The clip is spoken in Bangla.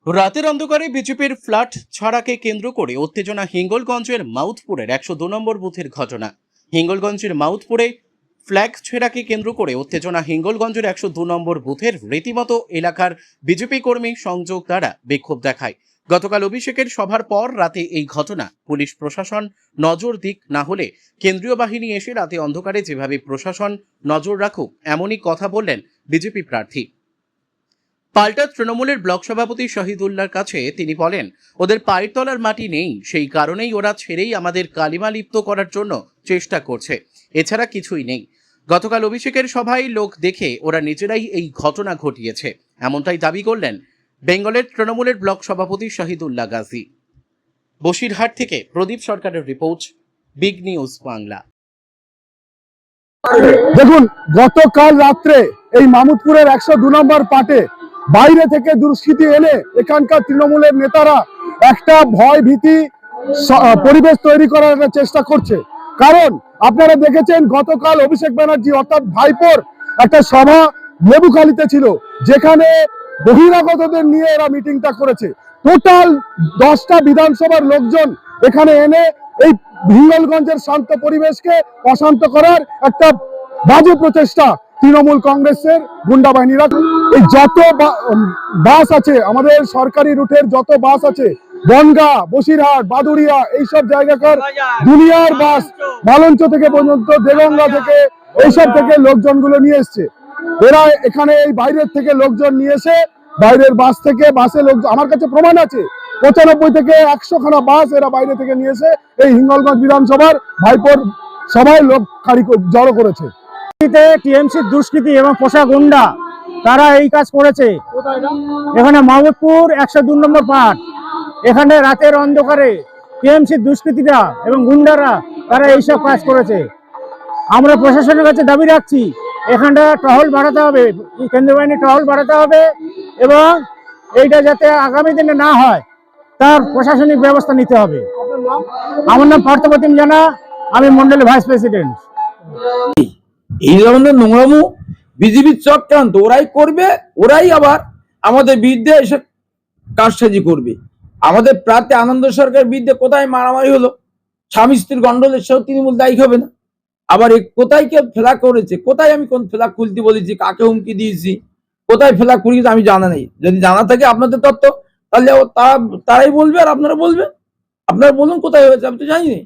রাতের অন্ধকারে বিজেপির ফ্ল্যাট ছাড়াকে কেন্দ্র করে উত্তেজনা হিঙ্গলগঞ্জের মাউথপুরের 102 নম্বর বুথের ঘটনা। হিঙ্গলগঞ্জের মাউথপুরে ফ্ল্যাগ ছেড়াকে কেন্দ্র করে উত্তেজনা হিঙ্গলগঞ্জের 102 নম্বর বুথের রীতিমতো এলাকার বিজেপি কর্মী সংযোগ দ্বারা বিক্ষোভ দেখায়। গতকাল অভিষেকের সভার পর রাতে এই ঘটনা। পুলিশ প্রশাসন নজর দিক না হলে কেন্দ্রীয় বাহিনী এসে রাতে অন্ধকারে যেভাবে প্রশাসন নজর রাখুক এমনই কথা বললেন বিজেপি প্রার্থী। পাল্টা তৃণমূলের ব্লক সভাপতি শহীদুল্লাহর কাছে তিনি বলেন, ওদের পায়ের তলার মাটি নেই, সেই কারণেই ওরা ছেড়েই আমাদের কালিমা লিপ্ত করার জন্য চেষ্টা করছে, এছাড়া কিছুই নেই। গতকাল অভিষেকের সভায় লোক দেখে ওরা নিজেরাই এই ঘটনা ঘটিয়েছে, এমনটাই দাবি করলেন বেঙ্গলের তৃণমূলের ব্লক সভাপতি শহীদুল্লাহ গাজী। বসিরহাট থেকে প্রদীপ সরকারের রিপোর্ট, বিগ নিউজ বাংলা। দেখুন, গতকাল রাত্রে এই মামুদপুরের 102 নম্বর পাটে বাইরে থেকে দুষ্কৃতী এনে এখানকার তৃণমূলের নেতারা একটা ভয় ভীতি পরিবেশ তৈরি করার চেষ্টা করছে। কারণ আপনারা দেখেছেন গতকাল অভিষেক ব্যানার্জি অর্থাৎ ভাইপোর একটা সভা লেবুখালীতে ছিল, যেখানে বহিরাগতদের নিয়ে এরা মিটিংটা করেছে। টোটাল 10টা বিধানসভার লোকজন এখানে এনে এই হিঙ্গলগঞ্জের শান্ত পরিবেশকে অশান্ত করার একটা বাজে প্রচেষ্টা তৃণমূল কংগ্রেসের গুন্ডা বাহিনীরা। এই যত বাস আছে আমাদের সরকারি রুটের, যত বাস আছে বনগাঁ, বসিরহাট, বাদুড়িয়া, এইসব জায়গাকার দুনিয়ার বাস, মালঞ্চ থেকে পর্যন্ত দেগঙ্গা থেকে এইসব থেকে লোকজনগুলো নিয়ে এসছে। এরা এখানে এই বাইরের থেকে লোকজন নিয়ে এসে বাইরের বাস থেকে বাসে লোক, আমার কাছে প্রমাণ আছে 95 থেকে 100 খানা বাস এরা বাইরে থেকে নিয়ে এসে এই হিঙ্গলগঞ্জ বিধানসভার ভাইপোর সভায় লোক জড়ো করেছে। টিএমসির দুষ্কৃতী এবং পোষা গুন্ডা তারা এই কাজ করেছে। এখানে মাহমুদপুর 102 নম্বর পাট, এখানে রাতের অন্ধকারে টিএমসির দুষ্কৃতীরা এবং গুন্ডারা তারা এইসব কাজ করেছে। আমরা প্রশাসনের কাছে দাবি রাখছি, এখানটা টহল বাড়াতে হবে, কেন্দ্রীয় বাহিনী টহল বাড়াতে হবে এবং এইটা যাতে আগামী দিনে না হয় তার প্রশাসনিক ব্যবস্থা নিতে হবে। আমার নাম পার্থপ্রতিম জানা, আমি মন্ডলের ভাইস প্রেসিডেন্ট। এই ধরনের নোংরামো বিজেপির চক্রান্ত ওরাই করবে, ওরাই আবার আমাদের বিরুদ্ধে এসে কারসাজি করবে। আমাদের প্রার্থী আনন্দ সরকারের বিরুদ্ধে কোথায় মারামারি হলো, স্বামী স্ত্রীর গন্ডলের সেও তৃণমূল দায়ী হবে না। আবার কোথায় কে ফেলা করেছে, কোথায় আমি কোন ফেলা খুলতে বলেছি, কাকে হুমকি দিয়েছি, কোথায় ফেলা করিয়েছি আমি জানা নেই। যদি জানা থাকে আপনাদের তথ্য, তাহলে তারাই বলবে আর আপনারা বলবেন। আপনারা বলুন কোথায় হয়েছে, আমি তো জানি না।